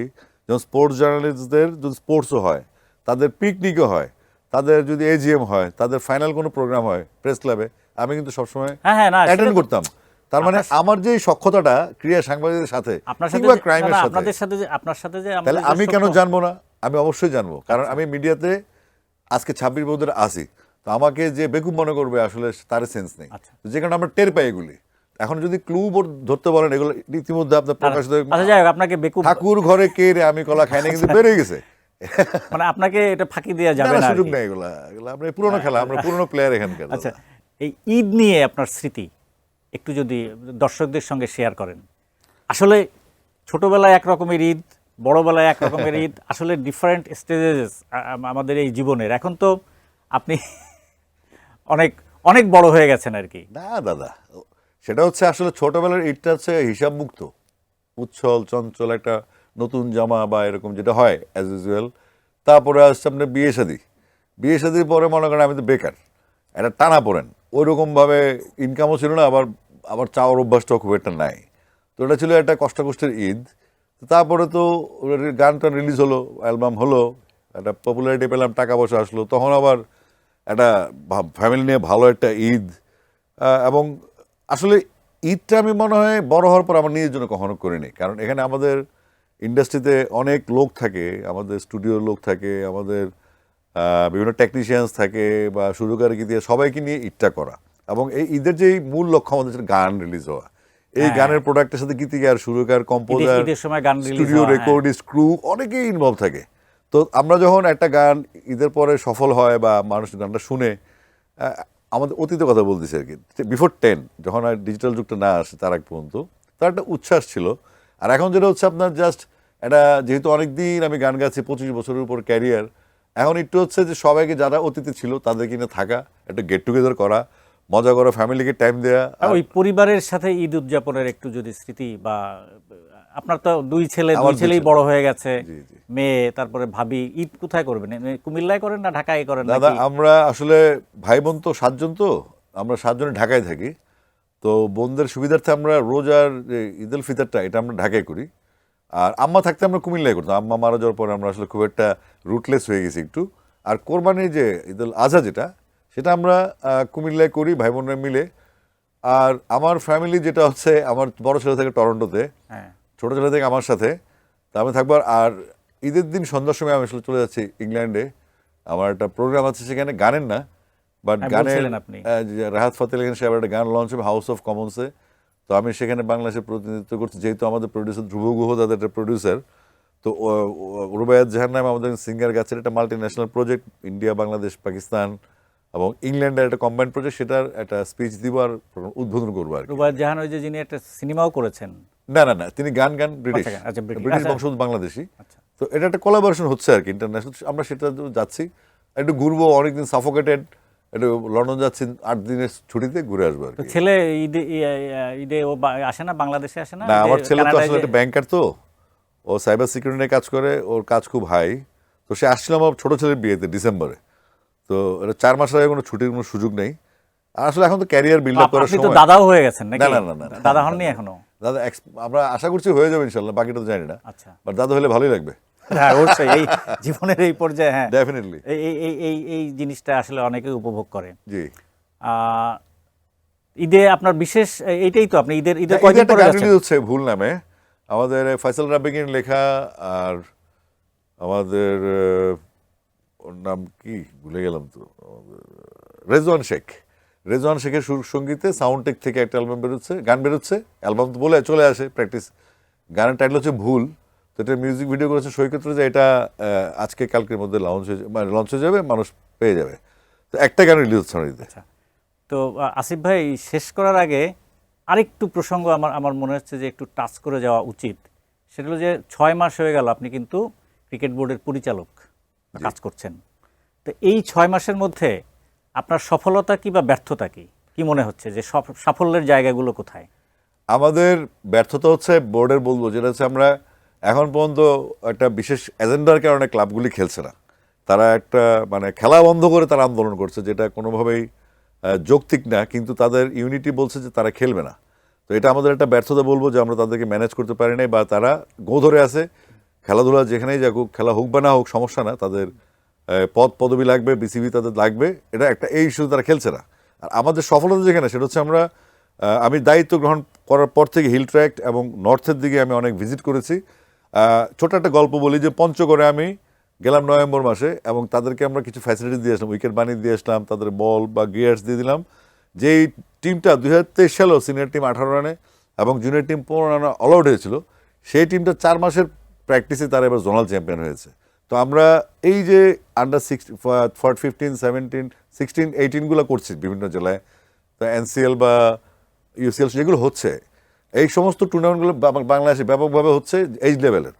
যেমন স্পোর্টস জার্নালিস্টদের যদি স্পোর্টসও হয়, তাদের পিকনিকও হয়, তাদের যদি এজিএম হয়, তাদের ফাইনাল কোনো প্রোগ্রাম হয় প্রেস ক্লাবে, আমি কিন্তু সবসময় হ্যাঁ না অ্যাটেন্ড করতাম। তার মানে আমার যে সক্ষতাটা ক্রীড়া সাংবাদিকদের সাথে কিংবা ক্রাইমের সাথে, আপনার সাথে যে তাহলে আমি কেন জানবো না? আমি অবশ্যই জানবো, কারণ আমি মিডিয়াতে আজকে 26 বছর আছি। তো আমাকে যে বেকুব মনে করবে আসলে তার সেন্স নেই। যে কারণে আমরা টের পাই এগুলি। এখন যদি ক্লু ধরতে বলেন, এগুলো ইতিমধ্যে আপনার প্রকাশিত আপনাকে বেকুব ঠাকুর ঘরে কে রে আমি কলা খাই না, কিন্তু বেড়ে গেছে। মানে আপনাকে এটা ফাঁকি দেওয়া যাবে না, সুযোগ নেই। এগুলা আমরা পুরোনো খেলা, আমরা পুরোনো প্লেয়ার এখানকার। আচ্ছা, এই ঈদ নিয়ে আপনার স্মৃতি একটু যদি দর্শকদের সঙ্গে শেয়ার করেন। আসলে ছোটবেলায় এক রকমের ঈদ, বড়বেলায় এক রকমের ঈদ, আসলে ডিফারেন্ট স্টেজেস আমাদের এই জীবনের। এখন তো আপনি অনেক অনেক বড় হয়ে গেছেন আর কি। না দাদা, সেটা হচ্ছে আসলে ছোটবেলার ঈদটা হচ্ছে হিসাব মুক্ত, উচ্ছল চঞ্চল, একটা নতুন জামা বা এরকম যেটা হয় অ্যাজ ইউজুয়াল। তারপরে আসছে আপনার বিয়ে শাদির পরে মনে করেন আমি তো বেকার, একটা টানা পড়েন, ওইরকমভাবে ইনকামও ছিল না, আবার চাওয়ার অভ্যাসটাও খুব একটা নাই। তো এটা ছিল একটা কষ্টের ঈদ। তারপরে তো গানটা রিলিজ হলো, অ্যালবাম হলো, একটা পপুলারিটি পেলাম, টাকা পয়সা আসলো, তখন আবার একটা ফ্যামিলি নিয়ে ভালো একটা ঈদ। এবং আসলে ঈদটা আমি মনে হয় বড় হওয়ার পর আমার নিজের জন্য কখনো করিনি, কারণ এখানে আমাদের ইন্ডাস্ট্রিতে অনেক লোক থাকে, আমাদের স্টুডিওর লোক থাকে, আমাদের বিভিন্ন টেকনিশিয়ানস থাকে বা সুযোগকারী দিয়ে সবাইকে নিয়ে ঈদটা করা। এবং এই ঈদের যে মূল লক্ষ্য আমাদের গান রিলিজ হওয়া, এই গানের প্রোডাক্টের সাথে গীতিকার, সুরকার, কম্পোজার, স্টুডিও রেকর্ডিস্ট, ক্রু অনেকেই ইনভলভ থাকে। তো আমরা যখন একটা গান ঈদের পরে সফল হয় বা মানুষ গানটা শুনে, আমাদের অতীতের কথা বলতেছি আর কি, বিফোর 10, যখন আর ডিজিটাল যুগটা না আসে তার আগ পর্যন্ত, তার একটা উচ্ছ্বাস ছিল। আর এখন যেটা হচ্ছে আপনার জাস্ট এটা, যেহেতু অনেক দিন আমি গান গাচ্ছি, 25 বছরের উপর ক্যারিয়ার, এখন একটু হচ্ছে যে সবাইকে যারা অতীতে ছিল তাদেরকে নিয়ে থাকা, একটা গেট টুগেদার করা, মজা করা, ফ্যামিলিকে টাইম দেওয়া। ওই পরিবারের সাথে ঈদ উদযাপনের একটু যদি স্মৃতি, বা আপনার তো দুই ছেলেই বড় হয়ে গেছে, মেয়ে, তারপরে ভাবি, ঈদ কোথায় করবেন? কুমিল্লায় করেন না ঢাকায় করেন? দাদা আমরা আসলে ভাই বোন তো 7 জন, তো আমরা 7 জনে ঢাকায় থাকি। তো বোনদের সুবিধার্থে আমরা রোজার ঈদ উল ফিতরটা এটা আমরা ঢাকায় করি। আর আম্মা থাকতে আমরা কুমিল্লায় করতাম। আম্মা মারা যাওয়ার পরে আমরা আসলে খুব একটা রুটলেস হয়ে গেছি একটু। আর কোরবানির যে ঈদ উল আজহা সেটা আমরা কুমিল্লায় করি ভাই বোনরা মিলে। আর আমার ফ্যামিলি যেটা হচ্ছে, আমার বড় ছেলে থেকে টরন্টোতে, ছোট ছেলে থেকে আমার সাথে, তা আমি থাকবো। আর ঈদের দিন সন্ধ্যার সময় আমি আসলে চলে যাচ্ছি ইংল্যান্ডে, আমার একটা প্রোগ্রাম আছে সেখানে, গানের না বাট গানের, রাহাত ফাতে আলী খান সাহেব একটা গান লঞ্চ হবে হাউস অফ কমন্সে। তো আমি সেখানে বাংলাদেশের প্রতিনিধিত্ব করছি, যেহেতু আমাদের প্রডিউসার ধ্রুব গুহ তাদের একটা প্রডিউসার। তো রুবায়াত জাহান নামে আমাদের সিঙ্গার গাছের একটা multi national project, India, Bangladesh, Pakistan এবং ইংল্যান্ডের একটা কম্বাইন্ড প্রজেক্ট, সেটার একটা স্পিচ দিব আর উদ্বোধন করবো আর কি। রুবায়াত জাহান ওই যে যিনি একটা সিনেমাও করেছেন? না, তিনি গান ব্রিটিশ বংশোদ্ভূত বাংলাদেশি। তো এটা একটা কোলাবোরেশন হচ্ছে আর কি, ইন্টারন্যাশনাল। আমরা সেটা যাচ্ছি, একটু ঘুরবো, অনেকদিন সাফোকেটেড, একটু লন্ডন যাচ্ছি, 8 দিনের ছুটিতে ঘুরে আসবো আর কি। ছেলে ঈদে ও আসে না, বাংলাদেশে আসে না? না, আমার ছেলে তো আসলে একটা ব্যাংকার, তো ও সাইবার সিকিউরিটি নিয়ে কাজ করে, ওর কাজ খুব হাই। তো সে আসছিল আমার ছোট ছেলের বিয়েতে ডিসেম্বরে। তো এটা 4 মাস আগে কোনো ছুটির কোনো সুযোগ নেই। আর আসলে এখন তো ক্যারিয়ার বিল্ড আপ করার সময়। আপনি তো দাদাও হয়ে গেছেন নাকি? না, দাদা হননি এখনো? দাদা আমরা আশা করছি হয়ে যাবে ইনশাআল্লাহ, বাকিটা তো জানি না। আচ্ছা, বাট দাদা হলে ভালোই লাগবে। হ্যাঁ অবশ্যই, এই জীবনের এই পর্যায়ে, হ্যাঁ ডেফিনেটলি এই জিনিসটা আসলে অনেকে উপভোগ করে। জি। ঈদে আপনার বিশেষ এইটাই তো, আপনি ঈদের কয়দিন পরে যাচ্ছেন? হচ্ছে ভুল নামে আমাদের ফয়সাল রাব্বিকের লেখা, আর আমাদের ওর নাম কি ভুলে গেলাম তো, রেজওয়ান শেখের সুর সঙ্গীতে সাউন্ডটেক থেকে একটা অ্যালবাম বেরোচ্ছে, গান বেরোচ্ছে। অ্যালবাম তো বলে চলে আসে প্র্যাকটিস। গানের টাইটেল হচ্ছে ভুল। তো এটা মিউজিক ভিডিও করেছে সৈকত রেজা। এটা আজকে কালকের মধ্যে লঞ্চ হয়ে যাবে, মানুষ পেয়ে যাবে। তো একটা গান রিলিজ হচ্ছে ঈদে। তো আসিফ ভাই, শেষ করার আগে আরেকটু প্রসঙ্গ আমার মনে হচ্ছে যে একটু টাচ করে যাওয়া উচিত। সেটা হলো যে 6 মাস হয়ে গেল আপনি কিন্তু ক্রিকেট বোর্ডের পরিচালক। কাজ করছেন। তো এই 6 মাসের মধ্যে আপনার সফলতা কি বা ব্যর্থতা কি কি মনে হচ্ছে যে সাফল্যের জায়গাগুলো কোথায়? আমাদের ব্যর্থতা হচ্ছে বোর্ডের বলবো, যেটা হচ্ছে আমরা এখন পর্যন্ত একটা বিশেষ এজেন্ডার কারণে ক্লাবগুলি খেলছে না। তারা একটা মানে খেলা বন্ধ করে তারা আন্দোলন করছে, যেটা কোনোভাবেই যৌক্তিক না, কিন্তু তাদের ইউনিটি বলছে যে তারা খেলবে না। তো এটা আমাদের একটা ব্যর্থতা বলবো, যে আমরা তাদেরকে ম্যানেজ করতে পারি নাই, বা তারা গো ধরে আছে। খেলাধুলা যেখানেই যাকুক, খেলা হোক বা না হোক সমস্যা না, তাদের পদ পদবি লাগবে, বিসিবি তাদের লাগবে, এটা একটা এই ইস্যু তারা খেলছে না। আর আমাদের সফলতা যেখানে, সেটা হচ্ছে আমরা আমি দায়িত্ব গ্রহণ করার পর থেকে হিল ট্র্যাক্ট এবং নর্থের দিকে আমি অনেক ভিজিট করেছি। ছোট একটা গল্প বলি, যে পঞ্চগড়ে আমি গেলাম নভেম্বর মাসে, এবং তাদেরকে আমরা কিছু ফ্যাসিলিটি দিয়ে আসলাম, উইকেট বানিয়ে দিয়ে আসলাম, তাদের বল বা গিয়ার্স দিয়ে দিলাম। যেই টিমটা 2023 সালেও সিনিয়র টিম 18 রানে এবং জুনিয়র টিম 15 রানে অল আউট হয়েছিল, সেই টিমটা 4 মাসের প্র্যাকটিসে তারা এবার জোনাল চ্যাম্পিয়ন হয়েছে। তো আমরা এই যে আন্ডার 15, 17, 16, 18 করছি বিভিন্ন জেলায়, তো এনসিএল বা ইউসিএল যেগুলো হচ্ছে, এই সমস্ত টুর্নামেন্টগুলো বাংলাদেশে ব্যাপকভাবে হচ্ছে এইজ লেভেলের।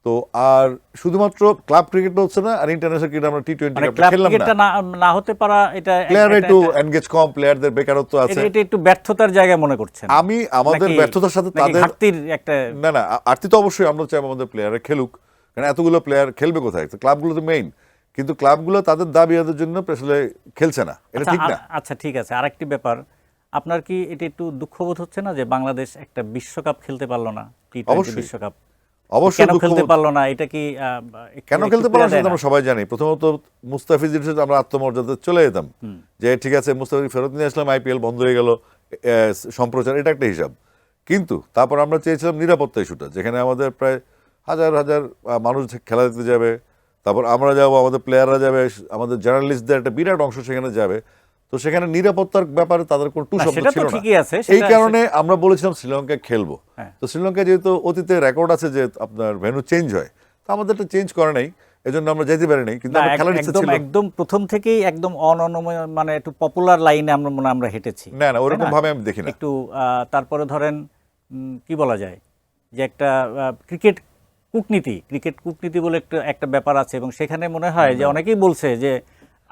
তো আর শুধুমাত্র ক্লাব ক্রিকেট হচ্ছে না, আর ইন্টারন্যাশনাল ক্রিকেট আমরা টি-20 খেললাম না, না হতে পারা, এটা প্লেয়ার একটু এনগেজ কম, প্লেয়ারদের বেকারত্ব আছে, এটা একটু ব্যর্থতার জায়গা মনে করছেন? আমি আমাদের ব্যর্থতার সাথে তাদের ঘাটতির একটা না আর্থিক তো অবশ্যই আমরা চাই আমাদের প্লেয়াররা খেলুক, কারণ এতগুলো প্লেয়ার খেলবে কোথায়? তো ক্লাবগুলো তো মেইন, কিন্তু ক্লাবগুলো তাদের দাবি আদায়ের জন্য আসলে খেলছে না, এটা ঠিক না। আচ্ছা ঠিক আছে, আরেকটি ব্যাপার, আপনার কি এটা একটু দুঃখবোধ হচ্ছে না যে বাংলাদেশ একটা বিশ্বকাপ খেলতে পারলো না? টি-20 বিশ্বকাপ অবশ্যই কেন খেলতে পারলো না? এটা কি কেন খেলতে পারলো না আমরা সবাই জানি। প্রথমত মুস্তাফিজের সাথে আমরা আত্মমর্যাদা চলে যেতাম, যে ঠিক আছে মুস্তাফিজ ফেরত নিয়ে আসলাম, আইপিএল বন্ধ হয়ে গেল, সম্প্রচার, এটা একটা হিসাব। কিন্তু তারপর আমরা চেয়েছিলাম নিরাপত্তা ইস্যুটা, যেখানে আমাদের প্রায় হাজার হাজার মানুষ খেলা দিতে যাবে, তারপর আমরা যাবো, আমাদের প্লেয়াররা যাবে, আমাদের জার্নালিস্টদের একটা বিরাট অংশ সেখানে যাবে। তো সেখানে নিরাপত্তার ব্যাপারে তাদের কোনো টু শব্দ ছিল না। এই কারণে আমরা বলেছিলাম শ্রীলঙ্কা খেলবো। তো শ্রীলঙ্কা যেহেতু অতীতে রেকর্ড আছে যে আপনার ভেন্যু চেঞ্জ হয়, তো আমাদের একটা চেঞ্জ করে নাই, এজন্য আমরা যেতে পারি নাই। কিন্তু খেলার ইচ্ছা ছিল একদম প্রথম থেকেই, একদম মানে একটু পপুলার লাইনে আমরা হেঁটেছি। না ওরকম ভাবে আমি দেখি না। একটু তারপরে ধরেন কি বলা যায়, যে একটা ক্রিকেট কূটনীতি বলে একটা ব্যাপার আছে, এবং সেখানে মনে হয় যে অনেকেই বলছে যে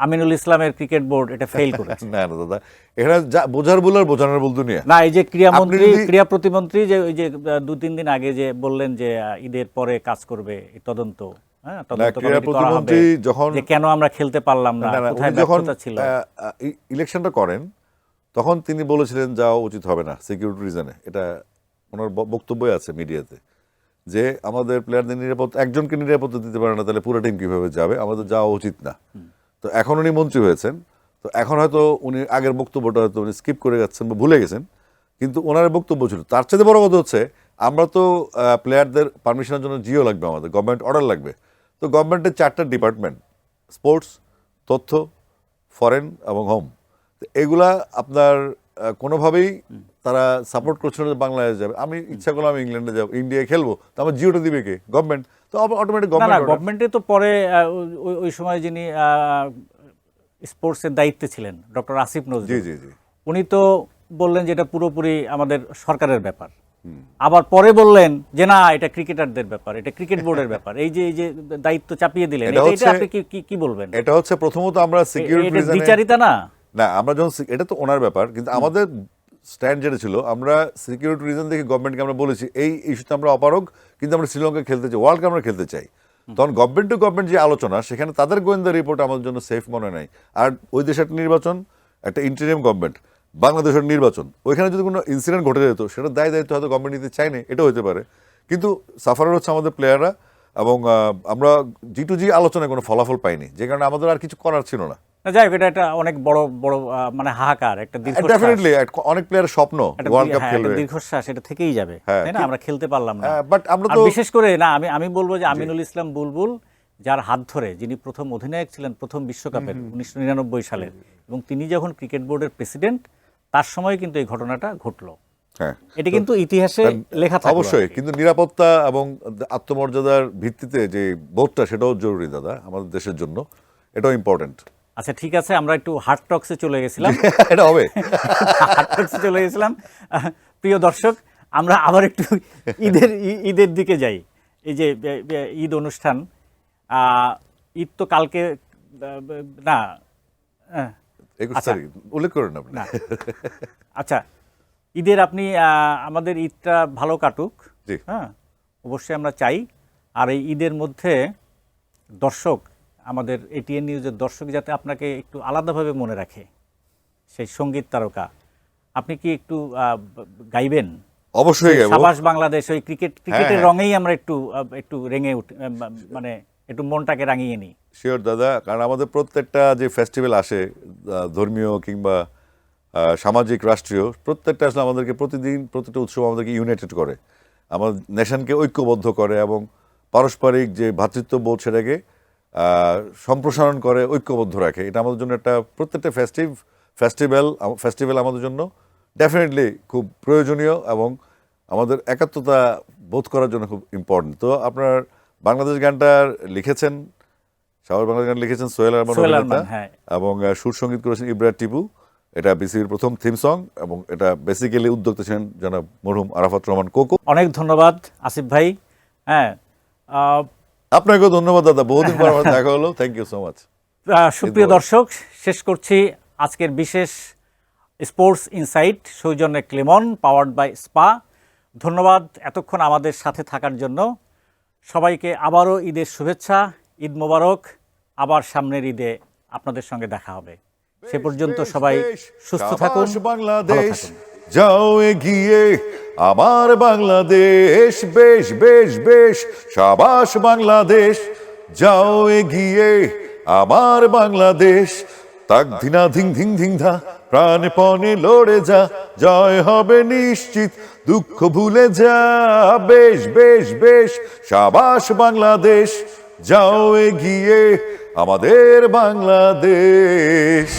আমিনুল ইসলামের ক্রিকেট বোর্ড এটা ফেল করেছে। না দাদা, এখানে বোঝার বল আর বোঝানোর বল দুনিয়া না। এই যে ক্রীড়া প্রতিমন্ত্রী যে ওই যে 2-3 দিন আগে যে বললেন যে ঈদের পরে কাজ করবে তদন্ত, কেন আমরা খেলতে পারলাম না, কোথায় ব্যর্থতা ছিল? ইলেকশনটা করেন তখন তিনি বলেছিলেন যাওয়া উচিত হবে না সিকিউরিটি রিজনে, এটা ওনার বক্তব্যই আছে মিডিয়াতে, যে আমাদের প্লেয়ারদের নিরাপত্তা, একজনকে নিরাপত্তা দিতে পারে না, তাহলে পুরো টিম কিভাবে যাবে, আমাদের যাওয়া উচিত না। তো এখন উনি মন্ত্রী হয়েছেন, তো এখন হয়তো উনি আগের বক্তব্যটা হয়তো উনি স্কিপ করে যাচ্ছেন বা ভুলে গেছেন, কিন্তু ওনার বক্তব্য ছিল। তার চেয়ে বড় কথা হচ্ছে, আমরা তো প্লেয়ারদের পারমিশনের জন্য জিও লাগবে, আমাদের গভর্নমেন্ট অর্ডার লাগবে। তো গভর্নমেন্টের 4টা ডিপার্টমেন্ট, স্পোর্টস, তথ্য, ফরেন এবং হোম, তো এগুলা আপনার কোনোভাবেই তারা সাপোর্ট করছিল যে বাংলাদেশ যাবে। আমি ইচ্ছা করলাম ইংল্যান্ডে যাবো, ইন্ডিয়ায় খেলবো, তো আমার জিওটা দিবে কে? গভর্নমেন্ট। তো অটোমেটিক গভর্নমেন্টে তো পরে ওই সময় যিনি স্পোর্টসের দায়িত্বে ছিলেন ডক্টর আসিফ নজরুল, উনি তো বললেন যে এটা পুরোপুরি আমাদের সরকারের ব্যাপার। আবার পরে বললেন যে না, এটা ক্রিকেটারদের ব্যাপার, এটা ক্রিকেট বোর্ডের ব্যাপার। এই যে দায়িত্ব চাপিয়ে দিলেন, এটা আপনি কি বলবেন? এটা হচ্ছে প্রথমত আমরা সিকিউরিটি রিজনে দ্বিচারিতা না, আমরা যখন, এটা তো ওনার ব্যাপার, কিন্তু আমাদের স্ট্যান্ড যেটা ছিল, আমরা সিকিউরিটি রিজন দেখে গভর্নমেন্টকে আমরা বলেছি এই ইস্যুতে আমরা অপারগ, কিন্তু আমরা শ্রীলঙ্কা খেলতে চাই, ওয়ার্ল্ড কাপ আমরা খেলতে চাই। তখন গভর্নমেন্ট টু গভর্নমেন্ট যে আলোচনা, সেখানে তাদের গোয়েন্দা রিপোর্ট আমাদের জন্য সেফ মনে নাই। আর ওই দেশের একটা নির্বাচন, একটা ইন্টারিম গভর্নমেন্ট, বাংলাদেশের নির্বাচন, ওইখানে যদি কোনো ইনসিডেন্ট ঘটে যেত, সেটা দায়িত্ব হয়তো গভর্নমেন্ট নিতে চায় না, এটা হতে পারে। কিন্তু সাফারার হচ্ছে আমাদের প্লেয়াররা, এবং আমরা জি আলোচনায় কোনো ফলাফল পাইনি, যে কারণে আমাদের আর কিছু করার ছিল না। যাই হোক, এটা একটা অনেক বড় মানে হাহাকার, একটা ডেফিনেটলি অনেক প্লেয়ারের স্বপ্ন ওয়ার্ল্ড কাপ খেলবে, দীর্ঘশ্বাস এটা থেকেই যাবে, তাই না? আমরা খেলতে পারলাম না, বাট আমরা তো বিশেষ করে না, আমি বলবো যে আমিনুল ইসলাম বুলবুল, যার হাত ধরে, যিনি প্রথম অধিনায়ক ছিলেন প্রথম বিশ্বকাপের 1999 সালের, এবং তিনি যখন ক্রিকেট বোর্ডের প্রেসিডেন্ট, তার সময় কিন্তু এই ঘটনাটা ঘটলো। এটা কিন্তু ইতিহাসে লেখা থাকবে অবশ্যই। কিন্তু নিরাপত্তা এবং আত্মমর্যাদার ভিত্তিতে যে বোর্ডটা, সেটাও জরুরি দাদা আমাদের দেশের জন্য, এটাও ইম্পর্টেন্ট। আচ্ছা ঠিক আছে, আমরা একটু হার্ড টক্সে চলে গেছিলাম। এটা হবে, হার্ড টক্সে চলে গেছিলাম। প্রিয় দর্শক, আমরা আবার একটু ঈদের দিকে যাই। এই যে ঈদ অনুষ্ঠান, ঈদ তো কালকে না, হ্যাঁ, 21 আচ্ছা। তারিখ উল্লেখ করেন আপনি। না। আচ্ছা, ঈদের আপনি আমাদের ঈদটা ভালো কাটুক, জি। হ্যাঁ, অবশ্যই আমরা চাই। আর এই ঈদের মধ্যে দর্শক, আমাদের এটিএন নিউজের দর্শক যাতে আপনাকে একটু আলাদাভাবে মনে রাখে, সেই সঙ্গীত তারকা, আপনি কি একটু গাইবেন? অবশ্যই গাইবো। সাবাস বাংলাদেশ, ওই ক্রিকেটের হ্যাঁ। রঙেই আমরা একটু রেঙে উঠে, মানে একটু মনটাকে রাঙিয়ে নিই। শিওর দাদা, কারণ আমাদের প্রত্যেকটা যে ফেস্টিভ্যাল আসে, ধর্মীয় কিংবা সামাজিক, রাষ্ট্রীয়, প্রত্যেকটা আসলে আমাদেরকে প্রতিদিন প্রতিটা উৎসব আমাদেরকে ইউনাইটেড করে, আমার নেশনকে ঐক্যবদ্ধ করে এবং পারস্পরিক যে ভ্রাতৃত্ববোধ সেটাকে সম্প্রসারণ করে, ঐক্যবদ্ধ রাখে। এটা আমাদের জন্য একটা প্রত্যেকটা ফেস্টিভ্যাল আমাদের জন্য ডেফিনেটলি খুব প্রয়োজনীয় এবং আমাদের একাত্মতা বোধ করার জন্য খুব ইম্পর্টেন্ট। তো আপনার বাংলাদেশ গানটা লিখেছেন, সাভার বাংলা গান লিখেছেন সোহেল আরমান সোহেল অভিনেতা, আরমান, হ্যাঁ। এবং সুর সঙ্গীত করেছেন ইব্রাহিম টিপু। এটা বিসিবির প্রথম থিম সং এবং এটা বেসিক্যালি উদ্যোক্তা ছিলেন জনাব মরহুম আরাফাত রহমান কোকো। অনেক ধন্যবাদ আসিফ ভাই। হ্যাঁ, আপনাকেও ধন্যবাদ দাদা, বহুদিন পর আমার দেখা হলো। Thank you so much. সুপ্রিয় দর্শক, শেষ করছি আজকের বিশেষ স্পোর্টস ইনসাইট সৌজন্যে ক্লেমন, পাওয়ার্ড বাই স্পা। ধন্যবাদ এতক্ষণ আমাদের সাথে থাকার জন্য। সবাইকে আবারও ঈদের শুভেচ্ছা, ঈদ মোবারক। আবার সামনের ঈদে আপনাদের সঙ্গে দেখা হবে। সে পর্যন্ত সবাই সুস্থ থাকুন, সাবাস ভালো বাংলাদেশ, থাকুন। যাও এগিয়ে আমার বাংলাদেশ, বেশ বেশ বেশ, সাবাস বাংলাদেশ, যাও এগিয়ে আমার বাংলাদেশ, তাক ধিনা ধিং ধিং ধিং ধা, প্রাণপণে লড়ে যা, জয় হবে নিশ্চিত, দুঃখ ভুলে যা, বেশ বেশ বেশ, সাবাস বাংলাদেশ, যাও এগিয়ে আমাদের বাংলাদেশ।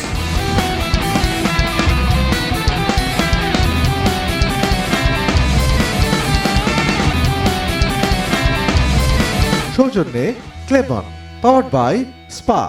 সৌজন্যে ক্লেমন, পাওয়ার্ড বাই স্পা।